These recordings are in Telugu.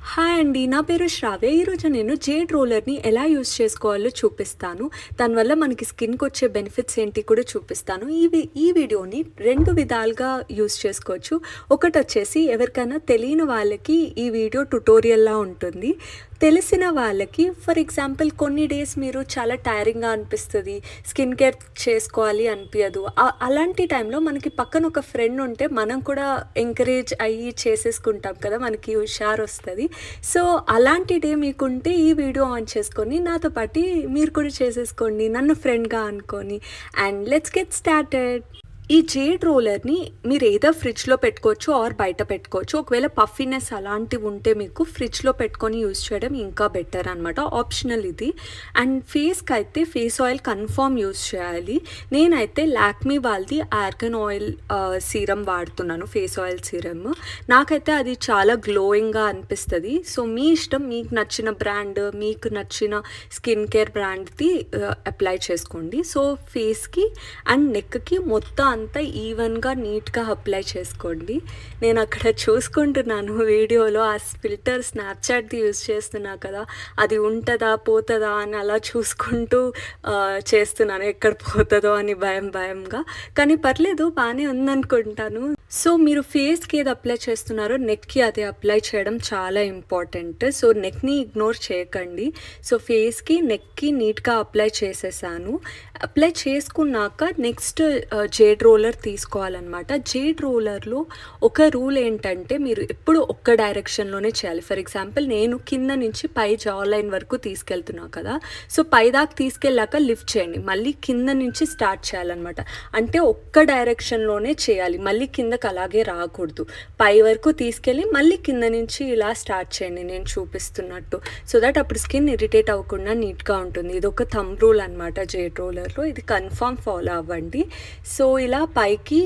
హాయ్ అండి. నా పేరు శ్రావ్య. ఈరోజు నేను జేడ్ రోలర్‌ని ఎలా యూజ్ చేసుకోవాలో చూపిస్తాను. దానివల్ల మనకి స్కిన్‌కొచ్చే బెనిఫిట్స్ ఏంటి కూడా చూపిస్తాను. ఈ వీడియోని 2 విధాలుగా యూజ్ చేసుకోవచ్చు. ఒకటొచ్చేసి ఎవరికైనా తెలియని వాళ్ళకి ఈ వీడియో ట్యుటోరియల్‌లా ఉంటుంది. తెలిసిన వాళ్ళకి ఫర్ ఎగ్జాంపుల్ కొన్ని డేస్ మీరు చాలా టైరింగ్‌గా అనిపిస్తది. స్కిన్ కేర్ చేసుకోవాలి అనిపియదు. అలాంటి టైంలో మనకి పక్కన ఒక ఫ్రెండ్ ఉంటే మనం కూడా ఎంకరేజ్ అయ్యి చేసేసుకుంటాం కదా! మనకి హుషారొస్తది. సో, అలాంటి డే మీకుంటే ఈ వీడియో ఆన్ చేసుకొని నాతో పాటి మీరు కూడా చేసేసుకోండి. నన్ను ఫ్రెండ్‌గా అనుకోని. And let's get started. ఈ జేడ్ రోలర్‌ని మీరు ఎయిదర్ ఫ్రిడ్జ్‌లో పెట్టుకోవచ్చు ఆర్ బయట పెట్టుకోవచ్చు. ఒకవేళ పఫీనెస్ అలాంటివి ఉంటే మీకు ఫ్రిడ్జ్‌లో పెట్టుకొని యూజ్ చేయడం ఇంకా బెటర్ అనమాట. ఆప్షనల్ ఇది. అండ్ ఫేస్‌కైతే ఫేస్ ఆయిల్ కన్ఫర్మ్ యూజ్ చేయాలి. నేనైతే లాక్మీ వాళ్ళది ఆర్గాన్ ఆయిల్ సీరమ్ వాడుతున్నాను. Face oil serum. నాకైతే అది చాలా గ్లోయింగ్‌గా అనిపిస్తది. సో, మీ ఇష్టం. మీకు నచ్చిన బ్రాండ్, మీకు నచ్చిన స్కిన్ కేర్ బ్రాండ్‌ది అప్లై చేసుకోండి. సో, ఫేస్‌కి అండ్ నెక్‌కి మొత్తం అంతా ఈవెన్‌గా నీట్‌గా అప్లై చేసుకోండి. నేను అక్కడ చూసుకుంటున్నాను వీడియోలో ఆ ఫిల్టర్ స్నాప్‌చాట్‌ది యూజ్ చేస్తున్నా కదా! అది ఉంటదా? పోతదా? అని అలా చూసుకుంటూ చేస్తున్నాను. ఎక్కడ పోతదో అని భయంగా. కానీ పర్లేదు బానే ఉందనుకుంటాను. సో, మీరు ఫేస్‌కి ఏది అప్లై చేస్తున్నారో నెక్‌కి అదే అప్లై చేయడం చాలా ఇంపార్టెంట్. సో, నెక్‌ని ఇగ్నోర్ చేయకండి. సో, ఫేస్‌కి, నెక్‌కి నీట్‌గా అప్లై చేసేసాను. అప్లై చేసుకున్నాక నెక్స్ట్ జేడ్ రోలర్ తీసుకోవాలన్నమాట. జేడ్ రోలర్‌లో ఒక రూల్ ఏంటంటే మీరు ఎప్పుడు ఒక్క డైరెక్షన్‌లోనే చేయాలి. ఫర్ ఎగ్జాంపుల్ నేను కింద నుంచి పై జా లైన్ వరకు తీసుకెళ్తున్నా కదా! సో, పైదాకా తీసుకెళ్ళాక లిఫ్ట్ చేయండి. మళ్ళీ కింద నుంచి స్టార్ట్ చేయాలన్నమాట. అంటే ఒక్క డైరెక్షన్‌లోనే చేయాలి. మళ్ళీ కిందకి అలాగే రాకూడదు. పై వరకు తీసుకెళ్ళి మళ్ళీ కింద నుంచి ఇలా స్టార్ట్ చేయండి నేను చూపిస్తున్నట్టు. సో దట్ అప్పుడు స్కిన్ ఇరిటేట్ అవ్వకుండా నీట్‌గా ఉంటుంది. ఇదొక థంబ్ రూల్ అనమాట జేడ్ రోలర్‌లో. ఇది కన్ఫర్మ్ ఫాలో అవ్వండి. సో, ఇలా పైకి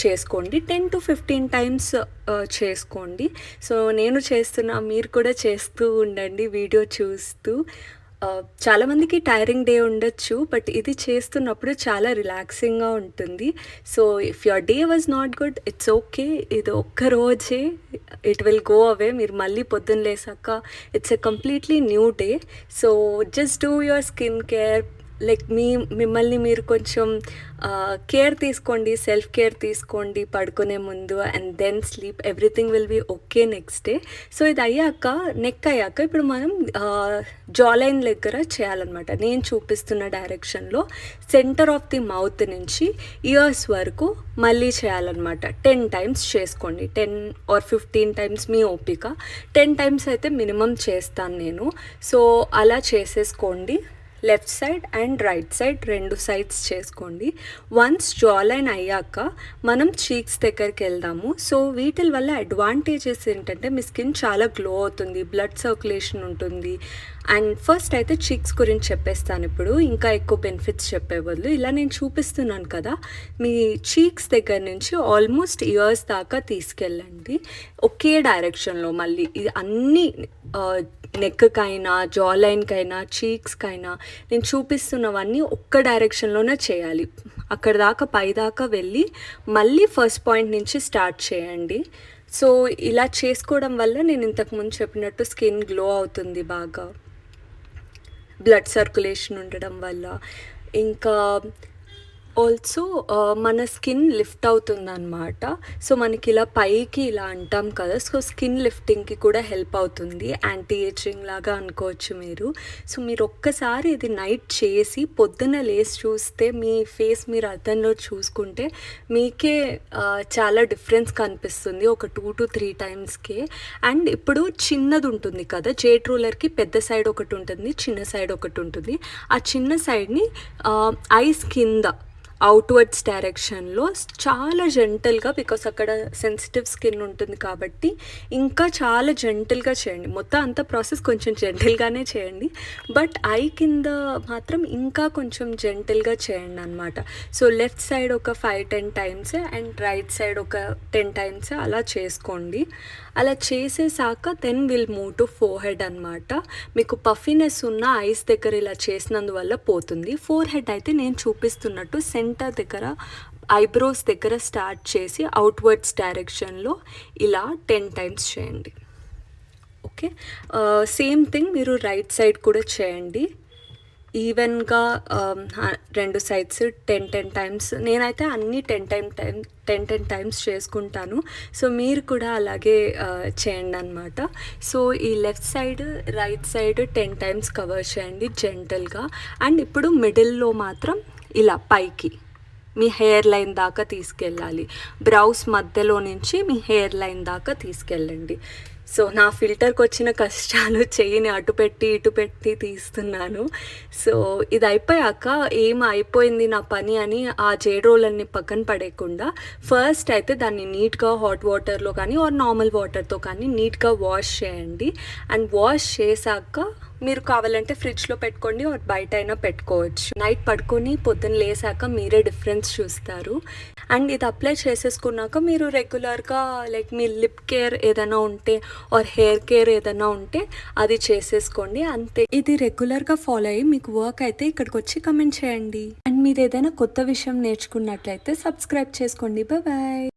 చేసుకోండి. 10-15 టైమ్స్ చేసుకోండి. సో, నేను చేస్తున్నా, మీరు కూడా చేస్తూ ఉండండి వీడియో చూస్తూ. చాలామందికి టైరింగ్ డే ఉండొచ్చు. బట్ ఇది చేస్తున్నప్పుడు చాలా రిలాక్సింగ్‌గా ఉంటుంది. So, if your day was not good it's okay. ఇది ఒక్క రోజే ఇట్ విల్ గో అవే. మీరు మళ్ళీ పొద్దున్న లేసాక it's a completely new day. So, just do your skin care. Like మిమ్మల్ని మీరు కొంచెం కేర్ తీసుకోండి. సెల్ఫ్ కేర్ తీసుకోండి పడుకునే ముందు. And then sleep. Everything will be okay next day. So, ఇది అయ్యాక నెక్ అయ్యాక ఇప్పుడు మనం జా లైన్ దగ్గర చేయాలన్నమాట. నేను చూపిస్తున్న డైరెక్షన్లో సెంటర్ ఆఫ్ ది మౌత్ నుంచి ఇయర్స్ వరకు మళ్ళీ చేయాలన్నమాట. 10 టైమ్స్ చేసుకోండి. 10 ఆర్ 15 టైమ్స్ మీ ఓపిక. 10 టైమ్స్ అయితే మినిమం చేస్తాను నేను. సో, అలా చేసేసుకోండి. Left side and right side 2 sides చేసుకోండి. వన్స్ జా లైన్ అయ్యాక మనం చీక్స్ దగ్గరికి వెళ్దాము. సో, వీటి వల్ల అడ్వాంటేజెస్ ఏంటంటే మీ స్కిన్ చాలా గ్లో అవుతుంది. బ్లడ్ సర్క్యులేషన్ ఉంటుంది. అండ్ ఫస్ట్ అయితే చీక్స్ గురించి చెప్పేస్తాను ఇప్పుడు. ఇంకా ఎక్కువ బెనిఫిట్స్ చెప్పే బదులు ఇలా నేను చూపిస్తున్నాను కదా! మీ చీక్స్ దగ్గర నుంచి ఆల్మోస్ట్ ఇయర్స్ దాకా తీసుకెళ్ళండి. ఒకే డైరెక్షన్లో మళ్ళీ ఇది అన్నీ నెక్కకైనా, జా లైన్‌కైనా, చీక్స్‌కైనా నేను చూపిస్తున్నవన్నీ ఒక్క డైరెక్షన్‌లోనే చేయాలి. అక్కడి దాకా పైదాకా వెళ్ళి మళ్ళీ ఫస్ట్ పాయింట్ నుంచి స్టార్ట్ చేయండి. సో, ఇలా చేసుకోవడం వల్ల నేను ఇంతకుముందు చెప్పినట్టు స్కిన్ గ్లో అవుతుంది బాగా. బ్లడ్ సర్క్యులేషన్ ఉండడం వల్ల. ఇంకా ఆల్సో మన స్కిన్ లిఫ్ట్ అవుతుందన్నమాట. సో, మనకి ఇలా పైకి ఇలా అంటాం కదా! సో, స్కిన్ లిఫ్టింగ్‌కి కూడా హెల్ప్ అవుతుంది. యాంటీ ఏజింగ్ లాగా అనుకోవచ్చు మీరు. సో, మీరు ఒక్కసారి ఇది నైట్ చేసి పొద్దున్న లేసి చూస్తే మీ ఫేస్ మీరు అద్దంలో చూసుకుంటే మీకే చాలా డిఫరెన్స్ కనిపిస్తుంది. ఒక 2-3 టైమ్స్‌కే. అండ్ ఇప్పుడు చిన్నది ఉంటుంది కదా! జేడ్ రూలర్‌కి పెద్ద సైడ్ ఒకటి ఉంటుంది. చిన్న సైడ్ ఒకటి ఉంటుంది. ఆ చిన్న సైడ్‌ని ఐస్ కింద అవుట్వర్డ్స్ డైరెక్షన్లో చాలా జెంటల్గా, బికాస్ అక్కడ సెన్సిటివ్ స్కిన్ ఉంటుంది కాబట్టి ఇంకా చాలా జెంటల్గా చేయండి. మొత్తం అంత ప్రాసెస్ కొంచెం జెంటల్గానే చేయండి. బట్ ఐ కింద మాత్రం ఇంకా కొంచెం జెంటల్గా చేయండి అనమాట. సో, లెఫ్ట్ సైడ్ ఒక 5-10 టైమ్స్ అండ్ రైట్ సైడ్ ఒక 10 టైమ్స్ అలా చేసుకోండి. అలా చేసేసాక then will move to forehead అనమాట. మీకు పఫీనెస్ ఉన్న ఐస్ దగ్గర ఇలా చేసినందువల్ల పోతుంది. ఫోర్ హెడ్ అయితే నేను చూపిస్తున్నట్టు సెంటర్ దగ్గర ఐబ్రోస్ దగ్గర స్టార్ట్ చేసి అవుట్వర్డ్స్ డైరెక్షన్లో ఇలా 10 టైమ్స్ చేయండి. ఓకే. సేమ్ థింగ్ మీరు రైట్ సైడ్ కూడా చేయండి. ఈవెన్‌గా 2 సైడ్స్ 10 టైమ్స్. నేనైతే అన్నీ 10 టైమ్స్ చేసుకుంటాను. సో మీరు కూడా అలాగే చేయండనమాట. సో ఈ left side, right side 10 times cover చేయండి జెంటల్‌గా. అండ్ ఇప్పుడు మిడిల్‌లో మాత్రం ఇలా పైకి మీ హెయిర్ లైన్ దాకా తీసుకెళ్ళాలి. బ్రౌస్ మధ్యలో నుంచి మీ హెయిర్ లైన్ దాకా తీసుకెళ్ళండి. సో నా ఫిల్టర్కి వచ్చిన కష్టాలు చెయ్యిని అటు పెట్టి ఇటు పెట్టి తీస్తున్నాను. సో ఇది అయిపోయాక అయిపోయింది నా పని అని ఆ జేడ్ రోలర్ని పక్కన పడేయకుండా ఫస్ట్ అయితే దాన్ని నీట్గా హాట్ వాటర్లో కానీ ఆర్ నార్మల్ వాటర్తో కానీ నీట్గా వాష్ చేయండి. అండ్ వాష్ చేశాక మీరు కావాలంటే ఫ్రిడ్జ్లో పెట్టుకోండి ఆర్ బయట అయినా పెట్టుకోవచ్చు. నైట్ పడుకొని పొద్దున్న లేసాక మీరే డిఫరెన్స్ చూస్తారు. అండ్ ఇది అప్లై చేసేసుకున్నాక మీరు రెగ్యులర్గా లైక్ మీ లిప్ కేర్ ఏదైనా ఉంటే ఆర్ హెయిర్ కేర్ ఏదైనా ఉంటే అది చేసేసుకోండి అంతే. ఇది రెగ్యులర్గా ఫాలో అయ్యి మీకు వర్క్ అయితే ఇక్కడికి వచ్చి కమెంట్ చేయండి. అండ్ మీరు ఏదైనా కొత్త విషయం నేర్చుకున్నట్లయితే సబ్స్క్రైబ్ చేసుకోండి. బాయ్.